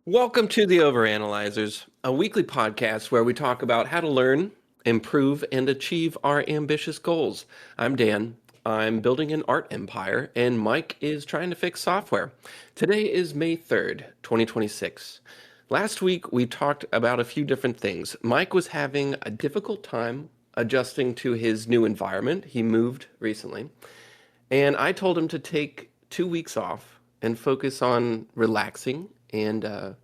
Welcome to the Overanalyzers, a weekly podcast where we talk about how to learn, improve, and achieve our ambitious goals. I'm Dan. I'm building an art empire, and Mike is trying to fix software. Today is May 3rd, 2026. Last week, we talked about a few different things. Mike was having a difficult time adjusting to his new environment. He moved recently. And I told him to take 2 weeks off and focus on relaxing and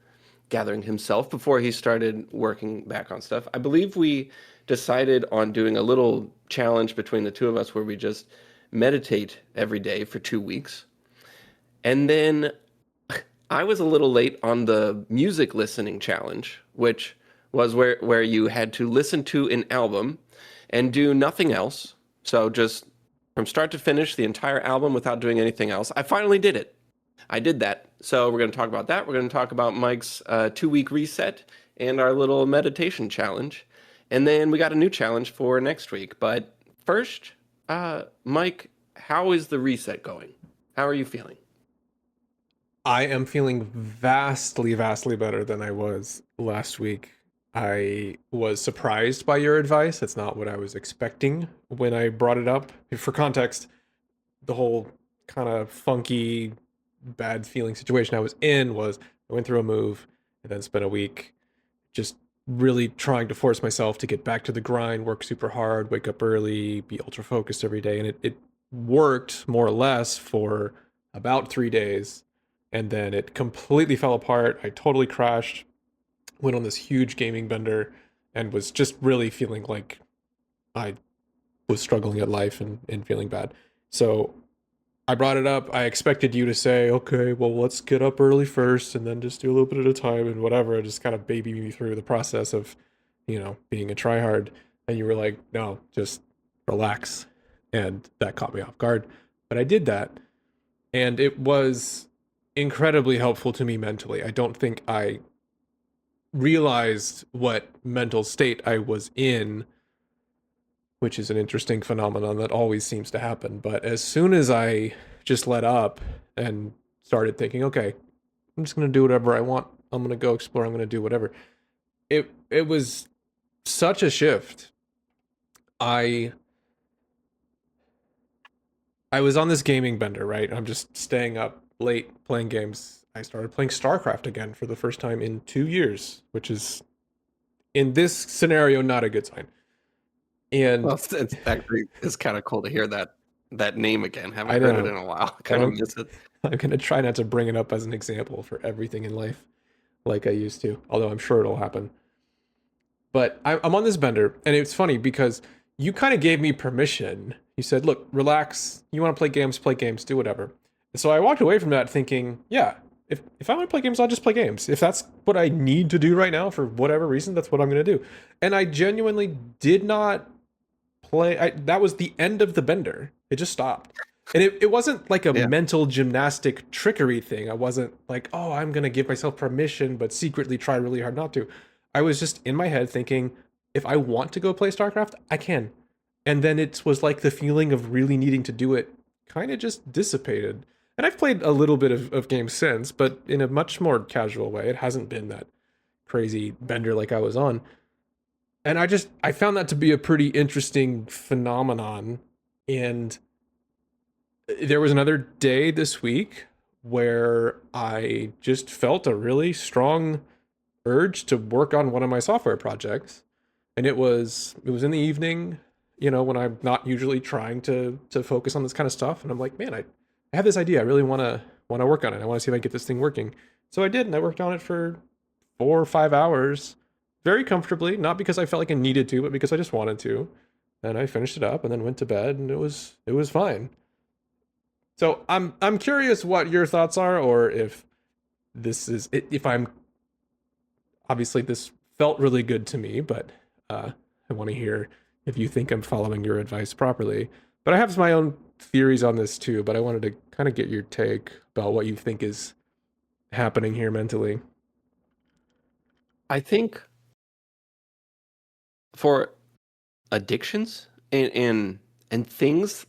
gathering himself before he started working back on stuff. I believe we decided on doing a little challenge between the two of us where we just meditate every day for 2 weeks. And then I was a little late on the music listening challenge, which was where you had to listen to an album and do nothing else. So just from start to finish, the entire album without doing anything else. I finally did it. I did that. So we're going to talk about that. We're going to talk about Mike's 2 week reset and our little meditation challenge. And then we got a new challenge for next week. But first, Mike, how is the reset going? How are you feeling? I am feeling vastly, vastly better than I was last week. I was surprised by your advice. That's not what I was expecting when I brought it up. For context, the whole kind of funky, bad feeling situation I was in was I went through a move and then spent a week just really trying to force myself to get back to the grind, work super hard, wake up early, be ultra focused every day. And it worked more or less for about 3 days. And then it completely fell apart. I totally crashed, went on this huge gaming bender, and was just really feeling like I was struggling at life and feeling bad. So I brought it up. I expected you to say, okay, well, let's get up early first and then just do a little bit at a time and whatever. Just kind of baby me through the process of, being a tryhard. And you were like, no, just relax. And that caught me off guard. But I did that. And it was incredibly helpful to me mentally. I don't think I realized what mental state I was in, which is an interesting phenomenon that always seems to happen. But as soon as I just let up and started thinking, okay, I'm just going to do whatever I want. I'm going to go explore. I'm going to do whatever. It was such a shift. I I was on this gaming bender, right? I'm just staying up late playing games. I started playing StarCraft again for the first time in 2 years, which is in this scenario not a good sign. Well, And it's actually it's kind of cool to hear that name again. Haven't I heard it know, in a while. and Kind of miss it. I'm gonna try not to bring it up as an example for everything in life like I used to, although I'm sure it'll happen. But I'm on this bender, and it's funny because you kind of gave me permission. You said, "Look, relax. You want to play games, do whatever." And so I walked away from that thinking, "Yeah, if I want to play games, I'll just play games. If that's what I need to do right now for whatever reason, that's what I'm going to do." And I genuinely did not play. That was the end of the bender. It just stopped. And it wasn't like a Yeah. mental gymnastic trickery thing. I wasn't like, oh, I'm going to give myself permission, but secretly try really hard not to. I was just in my head thinking, if I want to go play StarCraft, I can. And then it was like the feeling of really needing to do it kind of just dissipated. And I've played a little bit of games since, but in a much more casual way. It hasn't been that crazy bender like I was on. And I found that to be a pretty interesting phenomenon. And there was another day this week where I just felt a really strong urge to work on one of my software projects. And it was in the evening, when I'm not usually trying to focus on this kind of stuff. And I'm like, man, I have this idea. I really wanna work on it. I want to see if I can get this thing working. So I did, and I worked on it for 4 or 5 hours very comfortably, not because I felt like I needed to, but because I just wanted to. And I finished it up and then went to bed, and it was fine. So I'm curious what your thoughts are, or if this is if I'm obviously this felt really good to me, but I want to hear if you think I'm following your advice properly. But I have my own theories on this too, but I wanted to kind of get your take about what you think is happening here mentally. I think for addictions and things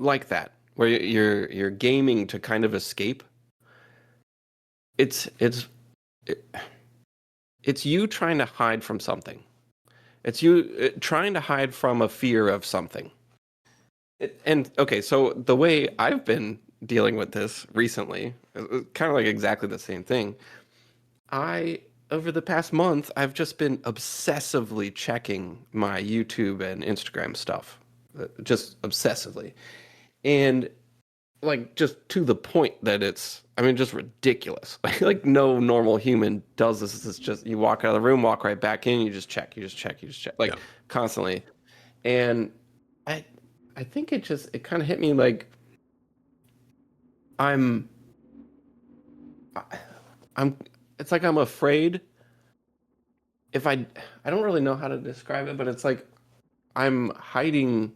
like that, where you're gaming to kind of escape, it's it's you trying to hide from something. It's you trying to hide from a fear of something. And okay, so the way I've been dealing with this recently, kind of like exactly the same thing. I Over the past month, I've just been obsessively checking my YouTube and Instagram stuff, just obsessively, and like just to the point that it's, I mean, just ridiculous. Like no normal human does this. It's just you walk out of the room, walk right back in, you just check, you just check, you just check, like Yeah. constantly. And I I think it kind of hit me like I'm I'm it's like I'm afraid if I don't really know how to describe it, but it's like I'm hiding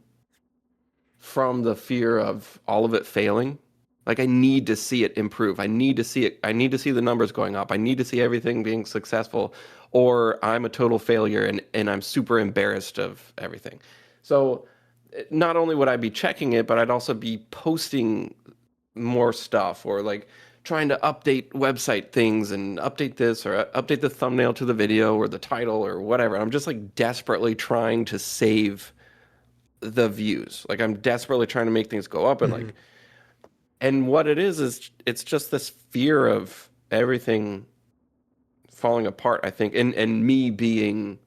from the fear of all of it failing. Like I need to see it improve. I need to see it. I need to see the numbers going up. I need to see everything being successful, or I'm a total failure and I'm super embarrassed of everything. So not only would I be checking it, but I'd also be posting more stuff or like trying to update website things and update this or update the thumbnail to the video or the title or whatever. I'm just like desperately trying to save the views. Like I'm desperately trying to make things go up and Hmm. like, and what it is it's just this fear of everything falling apart, I think. And me being,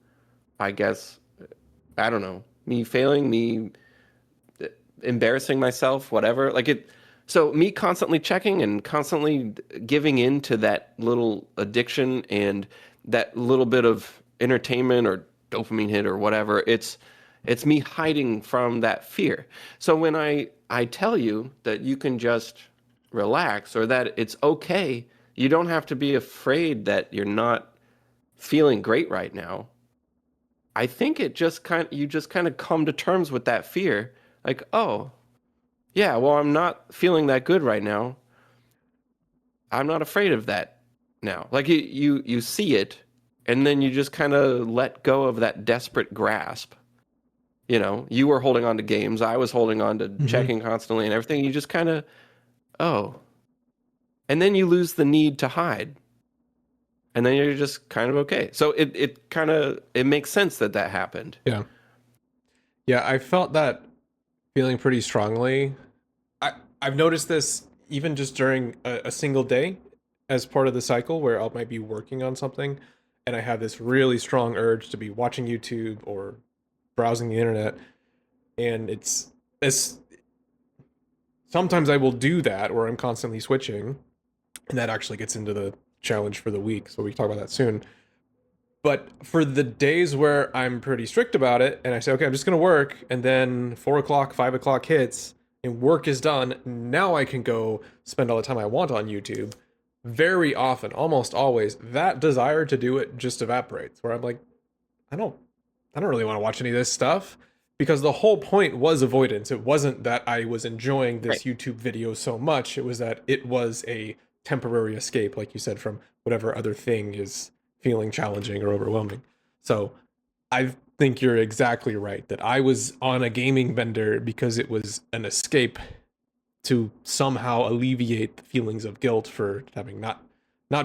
I guess, I don't know, me failing, me embarrassing myself, whatever. Like it, so me constantly checking and constantly giving in to that little addiction and that little bit of entertainment or dopamine hit or whatever. It's me hiding from that fear. So when I tell you that you can just relax or that it's okay, you don't have to be afraid that you're not feeling great right now. I think it just kind you just kind of come to terms with that fear. Like, oh, yeah, well, I'm not feeling that good right now. I'm not afraid of that now. Like you see it, and then you just kind of let go of that desperate grasp. You know, you were holding on to games, I was holding on to Hmm. checking constantly and everything. You just kind of, oh, and then you lose the need to hide, and then you're just kind of okay. So it kind of it makes sense that that happened. Yeah. Yeah, I felt that feeling pretty strongly. I've noticed this even just during a single day as part of the cycle where I might be working on something and I have this really strong urge to be watching YouTube or browsing the internet. And it's sometimes I will do that where I'm constantly switching, and that actually gets into the challenge for the week. So we can talk about that soon. But for the days where I'm pretty strict about it and I say, okay, I'm just going to work, and then 4 o'clock, 5 o'clock hits and work is done, now I can go spend all the time I want on YouTube. Very often, almost always, that desire to do it just evaporates. Where I'm like, I don't I don't really want to watch any of this stuff because the whole point was avoidance. It wasn't that I was enjoying Right. this YouTube video so much. It was that it was a temporary escape, like you said, from whatever other thing is feeling challenging or overwhelming. So I think you're exactly right that I was on a gaming bender because it was an escape to somehow alleviate the feelings of guilt for having not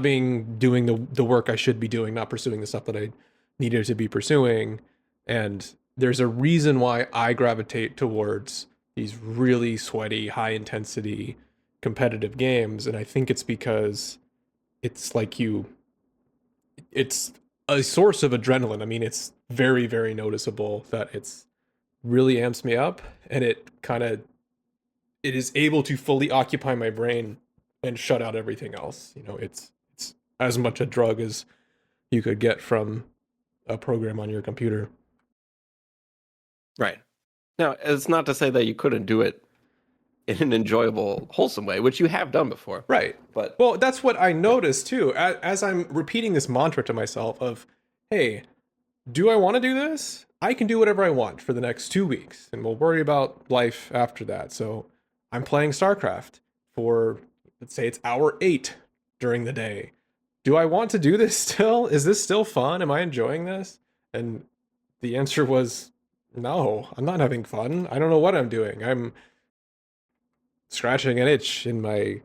being doing the work I should be doing, not pursuing the stuff that I needed to be pursuing. And there's a reason why I gravitate towards these really sweaty, high intensity competitive games. And I think it's because it's like it's a source of adrenaline. I mean, it's very, very noticeable that it's really amps me up, and it is able to fully occupy my brain and shut out everything else. You know, it's as much a drug as you could get from a program on your computer. Right. Now, it's not to say that you couldn't do it in an enjoyable, wholesome way, which you have done before. Right. But Well, that's what I noticed too. As I'm repeating this mantra to myself of, hey, do I want to do this? I can do whatever I want for the next 2 weeks, and we'll worry about life after that. So I'm playing StarCraft for, let's say it's hour 8 during the day. Do I want to do this still? Is this still fun? Am I enjoying this? And the answer was no, I'm not having fun. I don't know what I'm doing. I'm scratching an itch in my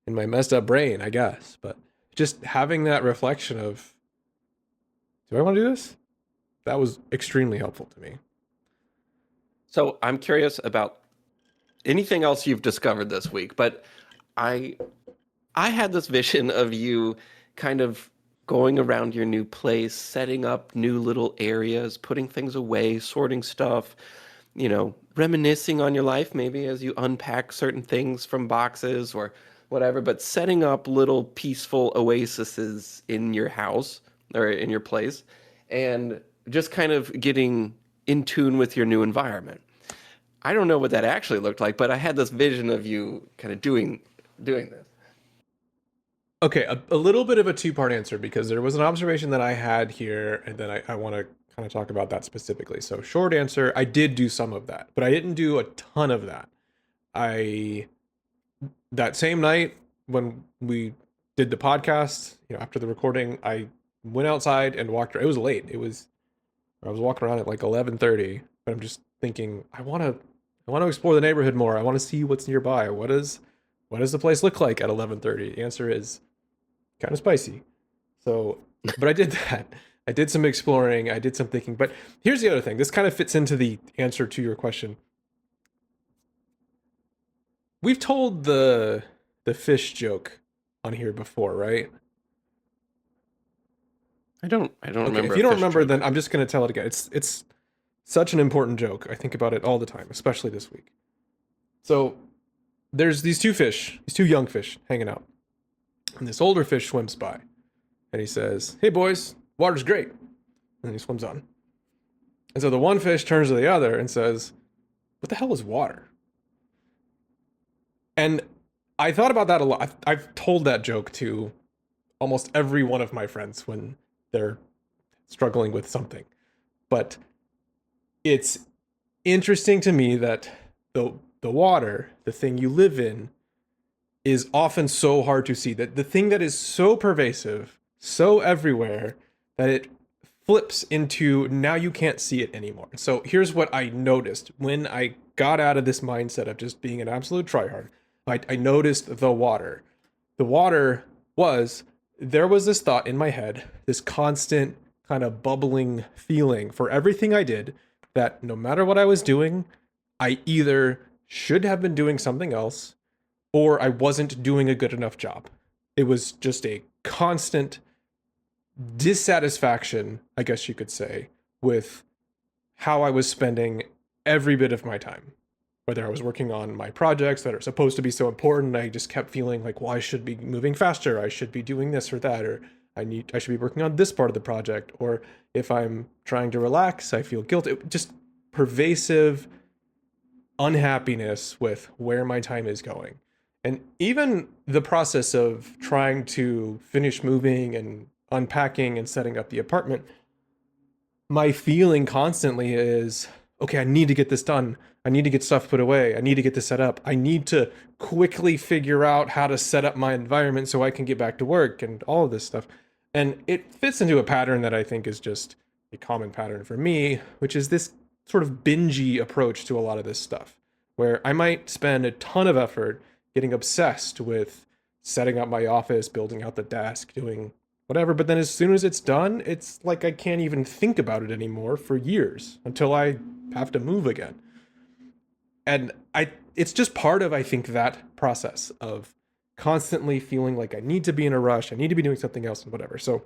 messed up brain, I guess. But just having that reflection of, do I want to do this? That was extremely helpful to me. So I'm curious about anything else you've discovered this week, but I I had this vision of you kind of going around your new place, setting up new little areas, putting things away, sorting stuff, reminiscing on your life maybe as you unpack certain things from boxes or whatever, but setting up little peaceful oases in your house or in your place and just kind of getting in tune with your new environment. I don't know what that actually looked like, but I had this vision of you kind of doing this. Okay, a little bit of a two-part answer because there was an observation that I had here, and then I want to kind of talk about that specifically. So, short answer, I did do some of that, but I didn't do a ton of that. I that same night when we did the podcast, after the recording, I went outside and walked. It was late. I was walking around at like 11:30, but I'm just thinking I want to explore the neighborhood more. I want to see what's nearby. What does the place look like at 11:30? The answer is kind of spicy. So, but I did that. I did some exploring. I did some thinking. But here's the other thing. This kind of fits into the answer to your question. We've told the fish joke on here before, right? I don't Okay, remember if a you don't fish remember, joke. then I'm just going to tell it again. It's such an important joke. I think about it all the time, especially this week. So there's these two young fish hanging out. And this older fish swims by. And he says, "Hey boys, water's great." And he swims on. And so the one fish turns to the other and says, "What the hell is water?" And I thought about that a lot. I've told that joke to almost every one of my friends when they're struggling with something. But it's interesting to me that the water, the thing you live in, is often so hard to see. That the thing that is so pervasive, so everywhere, that it flips into now you can't see it anymore. So here's what I noticed when I got out of this mindset of just being an absolute tryhard. I noticed the water. The water was, there was this thought in my head, this constant kind of bubbling feeling for everything I did, that no matter what I was doing, I either should have been doing something else or I wasn't doing a good enough job. It was just a constant dissatisfaction, I guess you could say, with how I was spending every bit of my time. Whether I was working on my projects that are supposed to be so important, I just kept feeling like, well, I should be moving faster, I should be doing this or that, or I should be working on this part of the project, or if I'm trying to relax, I feel guilt. It just pervasive unhappiness with where my time is going. And even the process of trying to finish moving and unpacking and setting up the apartment, my feeling constantly is, okay, I need to get this done. I need to get stuff put away. I need to get this set up. I need to quickly figure out how to set up my environment so I can get back to work and all of this stuff. And it fits into a pattern that I think is just a common pattern for me, which is this sort of bingy approach to a lot of this stuff, where I might spend a ton of effort getting obsessed with setting up my office, building out the desk, doing whatever. But then as soon as it's done, it's like I can't even think about it anymore for years until I have to move again. And it's just part of, I think, that process of constantly feeling like I need to be in a rush, I need to be doing something else and whatever. So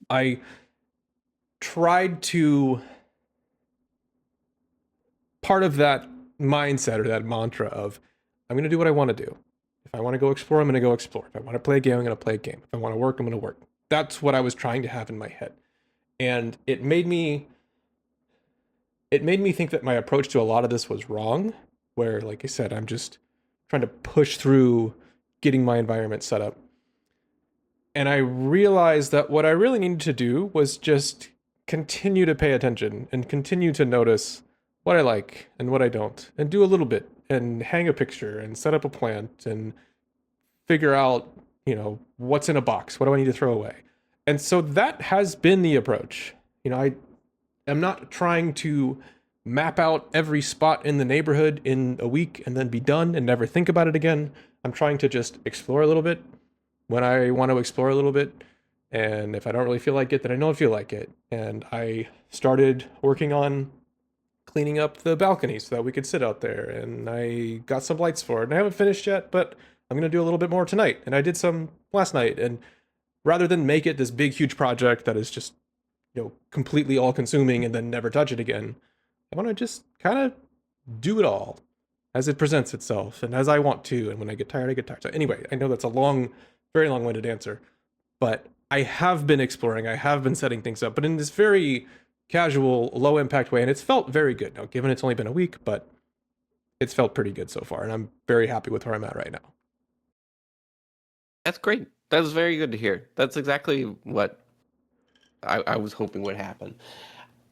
I tried to, part of that mindset or that mantra of, I'm going to do what I want to do. If I want to go explore, I'm going to go explore. If I want to play a game, I'm going to play a game. If I want to work, I'm going to work. That's what I was trying to have in my head. And it made me think that my approach to a lot of this was wrong, where, like I said, I'm just trying to push through getting my environment set up. And I realized that what I really needed to do was just continue to pay attention and continue to notice what I like and what I don't, and do a little bit and hang a picture and set up a plant and figure out, what's in a box, what do I need to throw away. And so that has been the approach. I am not trying to map out every spot in the neighborhood in a week and then be done and never think about it again. I'm trying to just explore a little bit. when I want to explore a little bit. And if I don't really feel like it, then I don't feel like it. And I started working on cleaning up the balcony so that we could sit out there. And I got some lights for it. And I haven't finished yet, but I'm going to do a little bit more tonight. And I did some last night. And rather than make it this big, huge project that is just, completely all consuming and then never touch it again, I want to just kind of do it all as it presents itself and as I want to. And when I get tired, I get tired. So anyway, I know that's a long, very long-winded answer, but I have been exploring. I have been setting things up, but in this very casual, low impact way. And it's felt very good. Now, given it's only been a week, but it's felt pretty good so far. And I'm very happy with where I'm at right now. That's great. That's very good to hear. That's exactly what I was hoping would happen.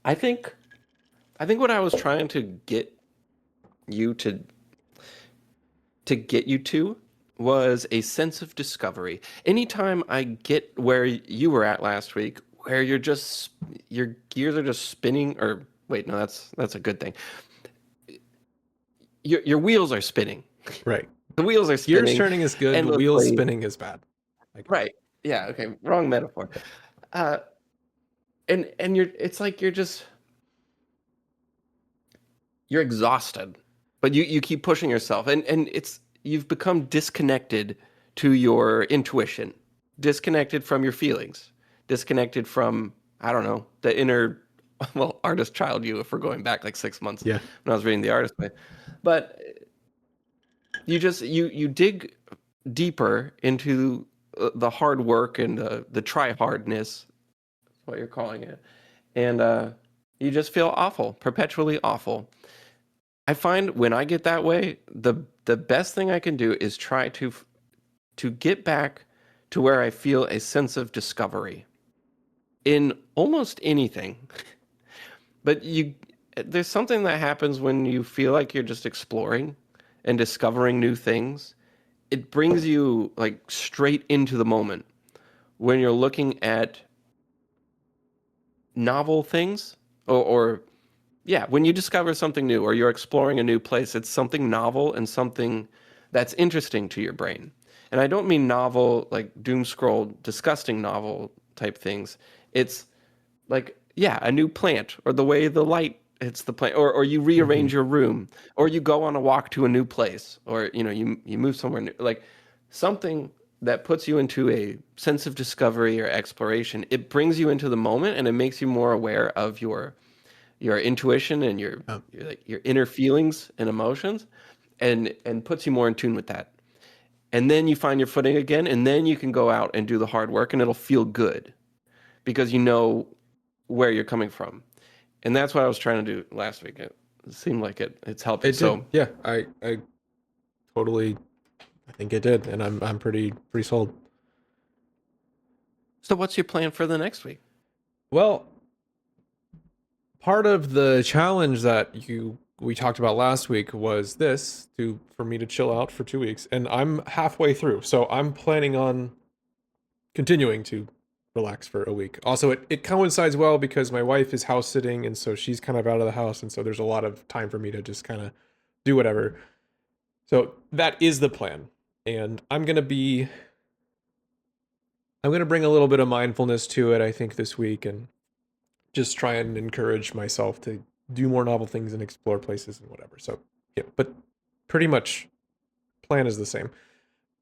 I think what I was trying to get you to was a sense of discovery. Anytime I get where you were at last week, where your gears are just spinning, or wait, no, that's a good thing. Your wheels are spinning. Right. The wheels are spinning. Gears turning is good. The wheels spinning is bad. Right. Yeah. Okay. Wrong metaphor. And it's like you're exhausted, but you keep pushing yourself, and you've become disconnected to your intuition, disconnected from your feelings, disconnected from, I don't know, the inner, well, artist child you, if we're going back like 6 months. Yeah. When I was reading The Artist Way. But you dig deeper into the hard work and the try hardness, what you're calling it, and you just feel awful, perpetually awful. I find when I get that way, the best thing I can do is try to get back to where I feel a sense of discovery in almost anything. But there's something that happens when you feel like you're just exploring and discovering new things. It brings you like straight into the moment when you're looking at novel things, or yeah, when you discover something new or you're exploring a new place, it's something novel and something that's interesting to your brain. And I don't mean novel like doom scroll, disgusting novel type things. It's like, yeah, a new plant, or the way the light hits the plant, or you rearrange your room, or you go on a walk to a new place, or you move somewhere new, like something that puts you into a sense of discovery or exploration. It brings you into the moment, and it makes you more aware of your intuition and your inner feelings and emotions, and puts you more in tune with that. And then you find your footing again, and then you can go out and do the hard work, and it'll feel good because you know where you're coming from. And that's what I was trying to do last week. It seemed like it's helping. It did. Yeah, I totally, I think it did, and I'm pretty sold. So what's your plan for the next week? Well, part of the challenge that we talked about last week was for me to chill out for 2 weeks, and I'm halfway through, so I'm planning on continuing to relax for a week. Also, it coincides well because my wife is house sitting, and so she's kind of out of the house, and so there's a lot of time for me to just kind of do whatever. So that is the plan, and I'm gonna bring a little bit of mindfulness to it, I think, this week, and just try and encourage myself to do more novel things and explore places and whatever. So yeah, but pretty much plan is the same.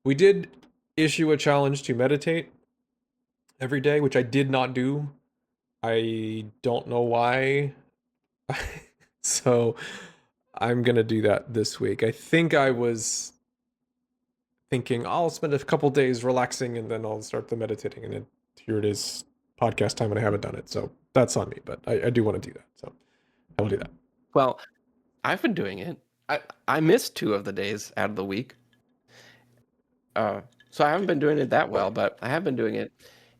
We did issue a challenge to meditate every day, which I did not do. I don't know why. So I'm gonna do that this week. I think I was thinking I'll spend a couple days relaxing and then I'll start the meditating, and here it is, podcast time, and I haven't done it. So that's on me, but I do want to do that. So I will do that. Well, I've been doing it. I missed 2 of the days out of the week. So I haven't been doing it that well, but I have been doing it.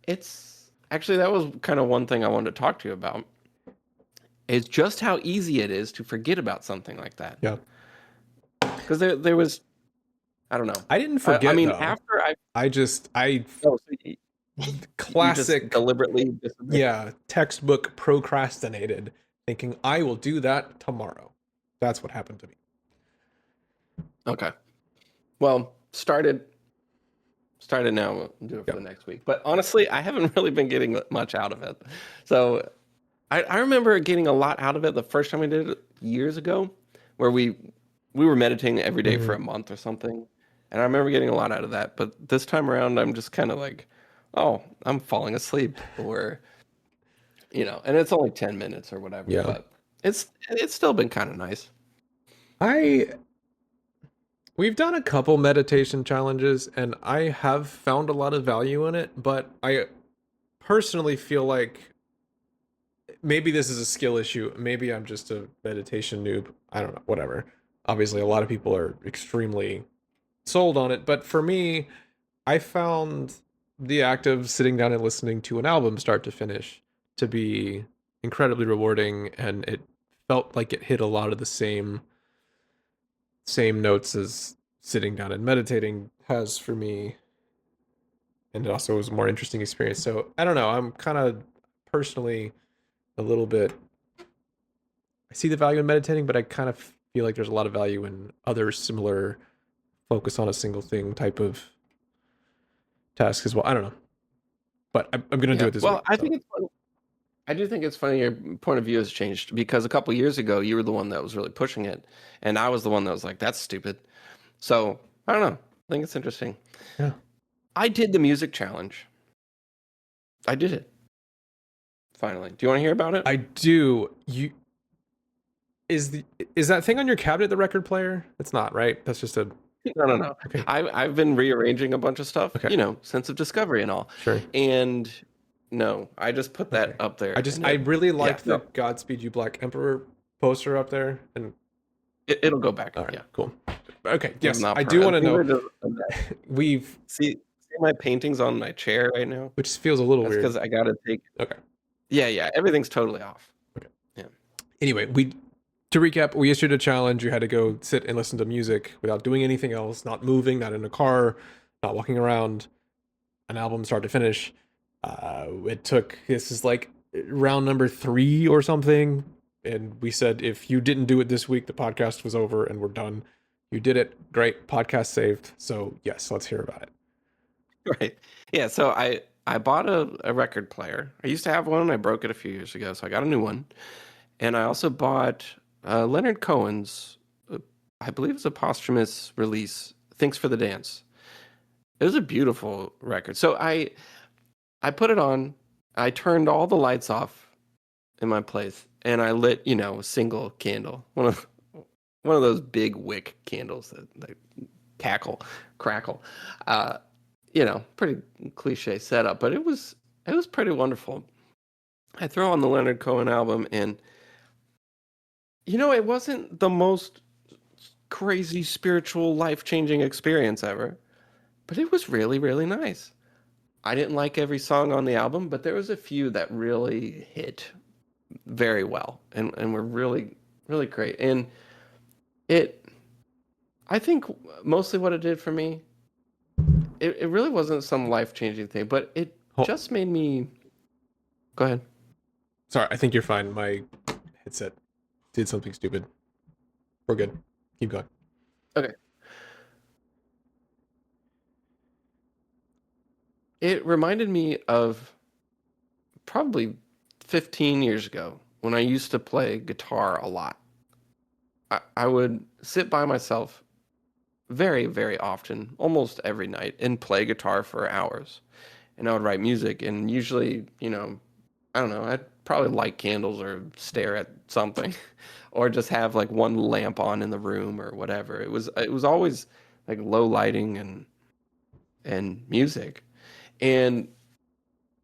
It's actually, that was kind of one thing I wanted to talk to you about. Is just how easy it is to forget about something like that. Yeah. Because there was, I don't know. I didn't forget. I mean, though. after classic, you just deliberately disappeared. Yeah, textbook procrastinated, thinking I will do that tomorrow. That's what happened to me. Okay. Well, started Start it now. We'll do it for Yep. the next week. But honestly, I haven't really been getting much out of it. So I remember getting a lot out of it the first time we did it years ago, where we were meditating every day for Mhm. a month or something. And I remember getting a lot out of that. But this time around, I'm just kind of like, oh, I'm falling asleep, or and it's only 10 minutes or whatever. Yeah. But it's still been kind of nice. I We've done a couple meditation challenges and I have found a lot of value in it, but I personally feel like maybe this is a skill issue. Maybe I'm just a meditation noob. I don't know, whatever. Obviously, a lot of people are extremely sold on it, but for me, I found the act of sitting down and listening to an album start to finish to be incredibly rewarding, and it felt like it hit a lot of the same notes as sitting down and meditating has for me, and it also was a more interesting experience. So I don't know, I'm kind of personally a little bit, I see the value in meditating, but I kind of feel like there's a lot of value in other similar focus on a single thing type of task as well. I don't know, but I'm gonna do Yeah. it this Well, week. So I do think it's funny your point of view has changed, because a couple years ago you were the one that was really pushing it, and I was the one that was like, "That's stupid." So I don't know. I think it's interesting. yeah, I did the music challenge. I did it finally. Do you want to hear about it? I do. You is the is that thing on your cabinet the record player? It's not, right? That's just a No, no, no. okay. I've been rearranging a bunch of stuff, Okay, sense of discovery and all. sure. And no, I just put that Okay. up there, I just and I it, really yeah, liked the no, Godspeed You Black Emperor poster up there, and it'll go back. all right, Yeah, cool. Okay, I'm yes, not I do proud. want to These know. are just a mess. We've See my paintings on my chair right now? which feels a little That's weird. because I gotta take. Okay. Yeah, yeah. Everything's totally off. Okay. Yeah. Anyway, we to recap, we issued a challenge. You had to go sit and listen to music without doing anything else, not moving, not in a car, not walking around, an album start to finish. It took, this is like round number 3 or something. And we said, if you didn't do it this week, the podcast was over and we're done. You did it. Great. Podcast saved. So, yes, let's hear about it. Right. Yeah. So I bought a record player. I used to have one. I broke it a few years ago, so I got a new one. And I also bought Leonard Cohen's, I believe it's a posthumous release, "Thanks for the Dance." It was a beautiful record. So I put it on. I turned all the lights off in my place, and I lit, a single candle, one of those big wick candles that crackle. Uh, Pretty cliche setup, but it was pretty wonderful. I throw on the Leonard Cohen album, and it wasn't the most crazy spiritual life-changing experience ever, but it was really, really nice. I didn't like every song on the album, but there was a few that really hit very well, and were really, really great. And it I think mostly what it did for me, it really wasn't some life-changing thing, but it Oh, just made me. Go ahead. sorry, I think you're fine. My headset did something stupid. We're good. Keep going. Okay. It reminded me of probably 15 years ago when I used to play guitar a lot. I would sit by myself very, very often, almost every night, and play guitar for hours. And I would write music, and usually, I don't know, I'd probably light candles or stare at something, or just have like one lamp on in the room or whatever. It was always like low lighting and music. And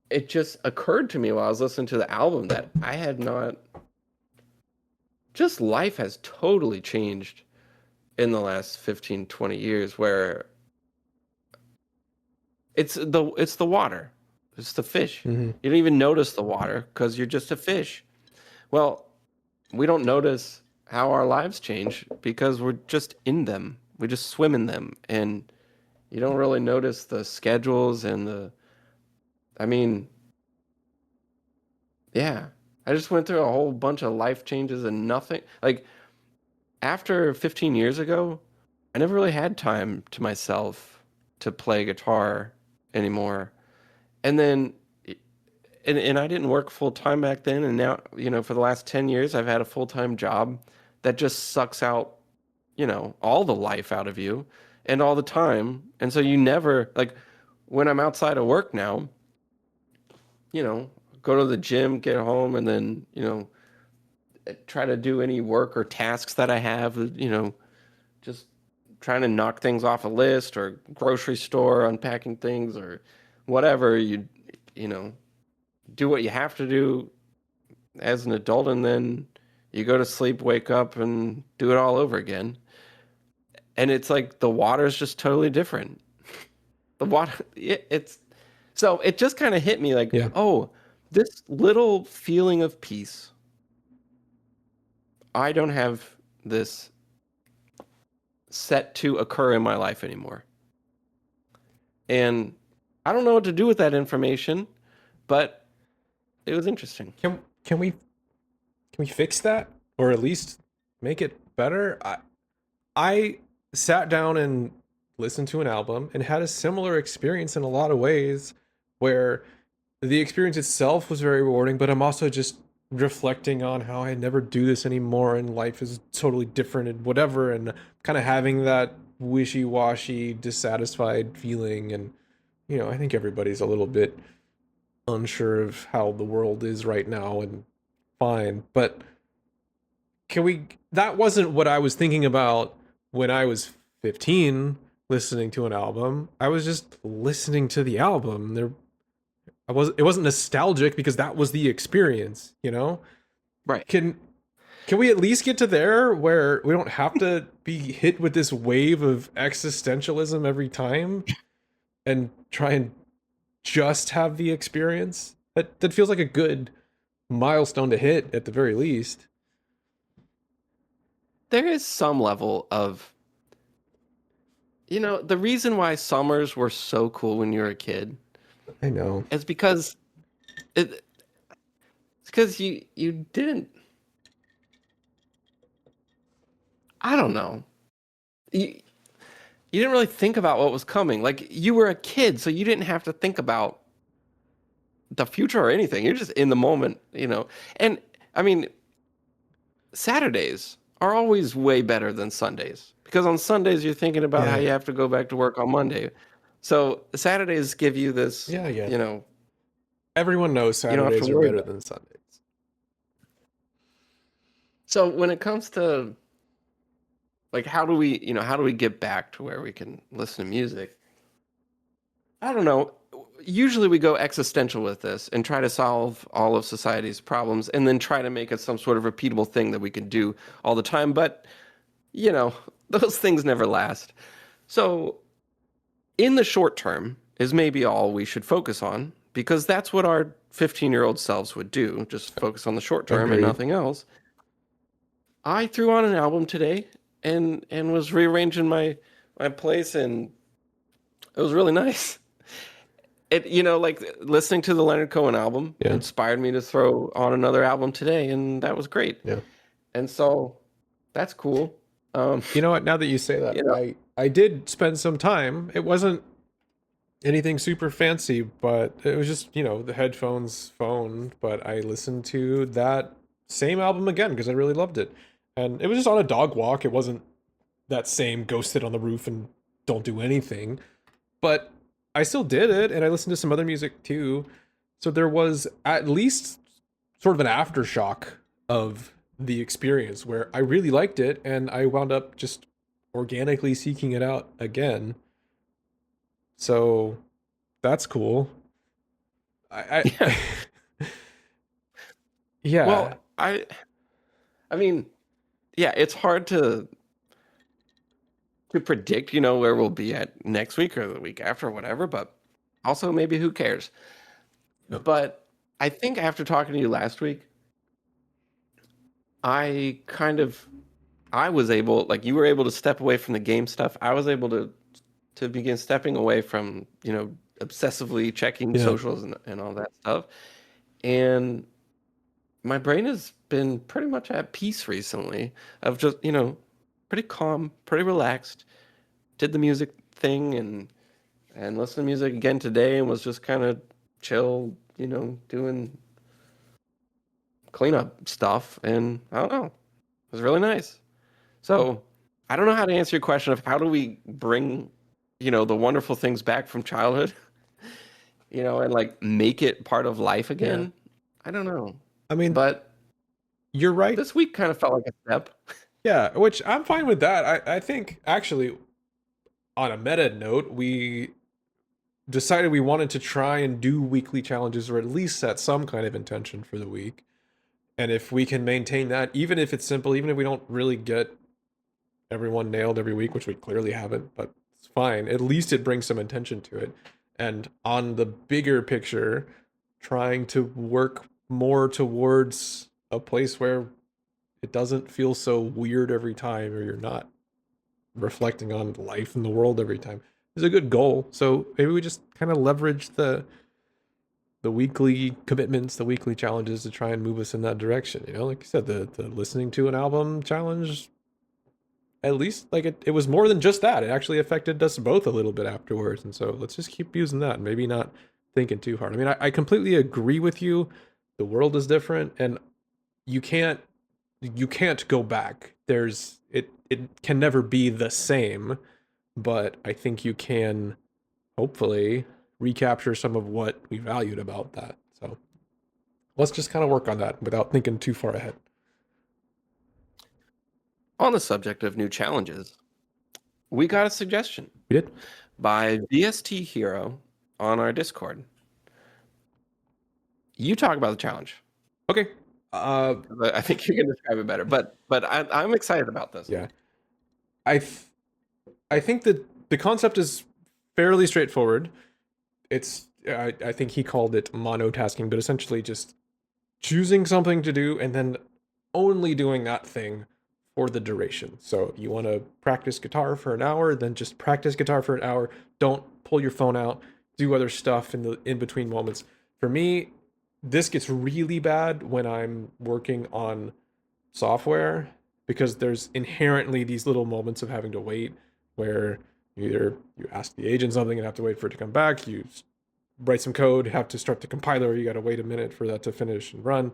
it just occurred to me while I was listening to the album that I had not, just life has totally changed in the last 15, 20 years, where it's the water. It's the fish. Hmm. You don't even notice the water because you're just a fish. Well, we don't notice how our lives change because we're just in them. We just swim in them, and you don't really notice the schedules and I mean, yeah. I just went through a whole bunch of life changes and nothing. Like, after 15 years ago, I never really had time to myself to play guitar anymore. And then and I didn't work full time back then, and now, for the last 10 years I've had a full-time job that just sucks out, all the life out of you and all the time. And so you never, like, when I'm outside of work now, go to the gym, get home, and then, try to do any work or tasks that I have, just trying to knock things off a list, or grocery store, unpacking things, or whatever. You know, do what you have to do as an adult, and then you go to sleep, wake up, and do it all over again. And it's like the water's just totally different. The water, it's so it just kind of hit me like, Yeah. oh, this little feeling of peace. I don't have this set to occur in my life anymore. And I don't know what to do with that information, but it was interesting. Can we fix that, or at least make it better? I sat down and listened to an album and had a similar experience in a lot of ways, where the experience itself was very rewarding, but I'm also just reflecting on how I never do this anymore and life is totally different and whatever, and kind of having that wishy-washy, dissatisfied feeling. And I think everybody's a little bit unsure of how the world is right now, and fine. But that wasn't what I was thinking about when I was 15 listening to an album. I was just listening to the album. It wasn't nostalgic because that was the experience. Right. Can we at least get to there where we don't have to be hit with this wave of existentialism every time and try and just have the experience? That feels like a good milestone to hit at the very least. There is some level of, the reason why summers were so cool when you were a kid I know. is because it's because you didn't, I don't know. You didn't really think about what was coming. Like, you were a kid, so you didn't have to think about the future or anything. You're just in the moment. And I mean, Saturdays are always way better than Sundays, because on Sundays you're thinking about how Yeah. you have to go back to work on Monday. So Saturdays give you this, Yeah, yeah. you Everyone knows don't have to Saturdays are worry better about. than Sundays. So when it comes to, like, how do we get back to where we can listen to music? I don't know. Usually we go existential with this and try to solve all of society's problems, and then try to make it some sort of repeatable thing that we can do all the time. But, you know, those things never last. So in the short term is maybe all we should focus on, because that's what our 15-year-old selves would do, just focus on the short term and Agreed. nothing else. I threw on an album today and was rearranging my place, and it was really nice. Like, listening to the Leonard Cohen album Yeah. inspired me to throw on another album today, and that was great. Yeah. And so that's cool. You know what? Now that you say that, You know, I did spend some time. It wasn't anything super fancy, but it was just, the headphones phone. But I listened to that same album again because I really loved it. And it was just on a dog walk. It wasn't that same go sit on the roof and don't do anything. But I still did it, and I listened to some other music too. So there was at least sort of an aftershock of the experience where I really liked it, and I wound up just organically seeking it out again. So that's cool. yeah. I yeah. Well, I mean, yeah, it's hard to predict, where we'll be at next week or the week after or whatever, but also maybe who cares? No. But I think after talking to you last week, I was able, like, you were able to step away from the game stuff. I was able to begin stepping away from, obsessively checking Yeah. socials and all that stuff. And my brain has been pretty much at peace recently, of just, pretty calm, pretty relaxed. Did the music thing, and and listened to music again today and was just kind of chill, doing cleanup stuff. And I don't know, it was really nice. So I don't know how to answer your question of how do we bring, the wonderful things back from childhood, and like make it part of life Yeah. again. I don't know. I mean, But you're right. this week kind of felt like a step. Yeah, which I'm fine with that. I think actually, on a meta note, we decided we wanted to try and do weekly challenges or at least set some kind of intention for the week. And if we can maintain that, even if it's simple, even if we don't really get everyone nailed every week, which we clearly haven't, but it's fine. At least it brings some intention to it. And on the bigger picture, trying to work more towards a place where it doesn't feel so weird every time, or you're not reflecting on life in the world every time, is a good goal. So maybe we just kind of leverage the weekly commitments, the weekly challenges to try and move us in that direction. Like you said, the listening to an album challenge, at least like it was more than just that. It actually affected us both a little bit afterwards. And so let's just keep using that and maybe not thinking too hard. I mean, I completely agree with you. The world is different and you can't go back. It can never be the same, but I think you can hopefully recapture some of what we valued about that. So let's just kind of work on that without thinking too far ahead. On the subject of new challenges, we got a suggestion We did? by VST Hero on our Discord. You talk about the challenge. Okay. I think you can describe it better, but I'm excited about this. Yeah. I think that the concept is fairly straightforward. It's I think he called it monotasking, but essentially just choosing something to do and then only doing that thing for the duration. So if you want to practice guitar for an hour, then just practice guitar for an hour. Don't pull your phone out. Do other stuff in the in between moments. For me, this gets really bad when I'm working on software because there's inherently these little moments of having to wait where either you ask the agent something and have to wait for it to come back, you write some code, have to start the compiler, you got to wait a minute for that to finish and run.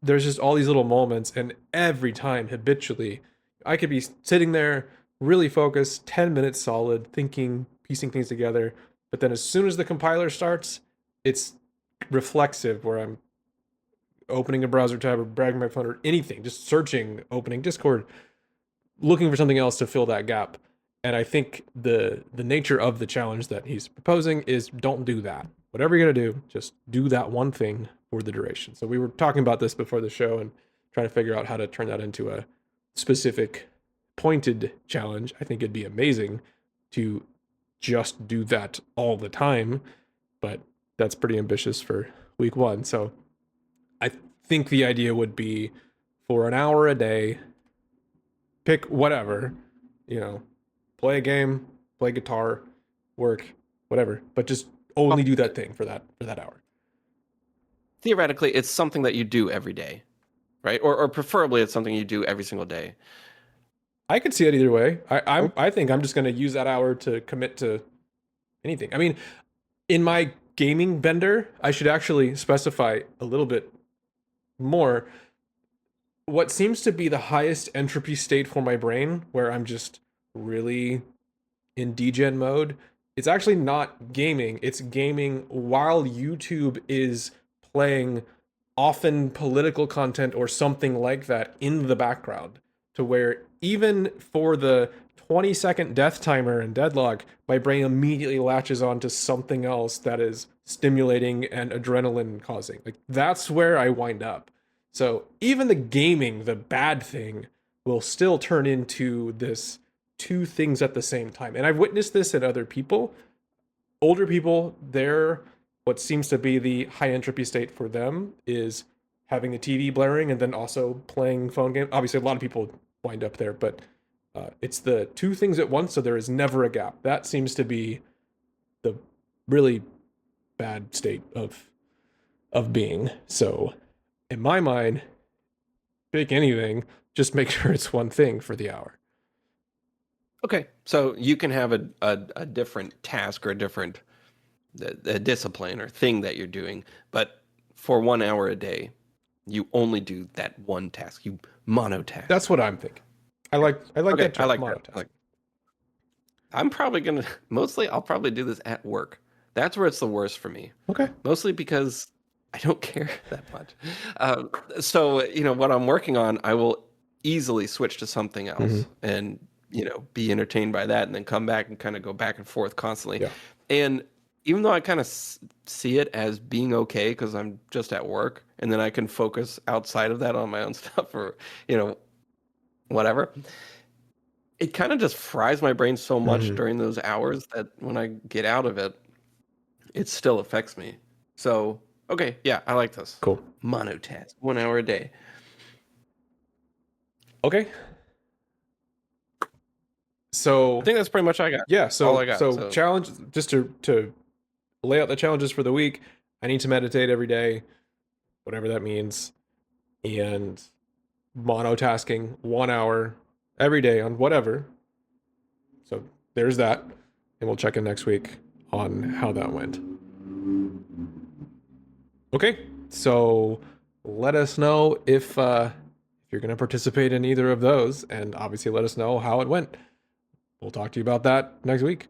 There's just all these little moments, and every time habitually I could be sitting there really focused 10 minutes solid thinking, piecing things together, but then as soon as the compiler starts, it's reflexive where I'm opening a browser tab or bragging my phone or anything, just searching, opening Discord, looking for something else to fill that gap. And I think the nature of the challenge that he's proposing is don't do that. Whatever you're gonna do, just do that one thing for the duration. So we were talking about this before the show and trying to figure out how to turn that into a specific pointed challenge. I think it'd be amazing to just do that all the time, but that's pretty ambitious for week one. So I think the idea would be for an hour a day, pick whatever, you know, play a game, play guitar, work, whatever, but just only do that thing for that hour. Theoretically, it's something that you do every day, right? Or preferably it's something you do every single day. I could see it either way. I think I'm just going to use that hour to commit to anything. I mean, in my gaming bender, I should actually specify a little bit more. What seems to be the highest entropy state for my brain, where I'm just really in degen mode, it's actually not gaming. It's gaming while YouTube is playing often political content or something like that in the background, to where even for the 20-second death timer and deadlock, my brain immediately latches on to something else that is stimulating and adrenaline causing. Like that's where I wind up. So even the gaming, the bad thing, will still turn into this two things at the same time. And I've witnessed this in other people. Older people, their what seems to be the high entropy state for them is having the TV blaring and then also playing phone game. Obviously, a lot of people wind up there, but it's the two things at once, so there is never a gap. That seems to be the really bad state of being. So, in my mind, pick anything, just make sure it's one thing for the hour. Okay, so you can have a different task or a discipline or thing that you're doing, but for 1 hour a day, you only do that one task. You monotask. That's what I'm thinking. I like Okay, that I term, like that. monotask. I'm probably gonna mostly I'll probably do this at work. That's where it's the worst for me. Okay. Mostly because I don't care that much. So what I'm working on, I will easily switch to something Hmm. else and be entertained by that, and then come back and kind of go back and forth constantly. Yeah. And even though I kind of see it as being okay because I'm just at work, and then I can focus outside of that on my own stuff or whatever, it kind of just fries my brain so much Hmm. during those hours that when I get out of it, it still affects me. So, okay, yeah, I like this. Cool. Monotask, 1 hour a day. Okay. I So think that's pretty much I got. yeah, All so I got. so So, challenge, just to lay out the challenges for the week. I need to meditate every day, whatever that means, and monotasking 1 hour every day on whatever. So there's that, and we'll check in next week on how that went. Okay, so let us know if you're going to participate in either of those, and obviously let us know how it went. We'll talk to you about that next week.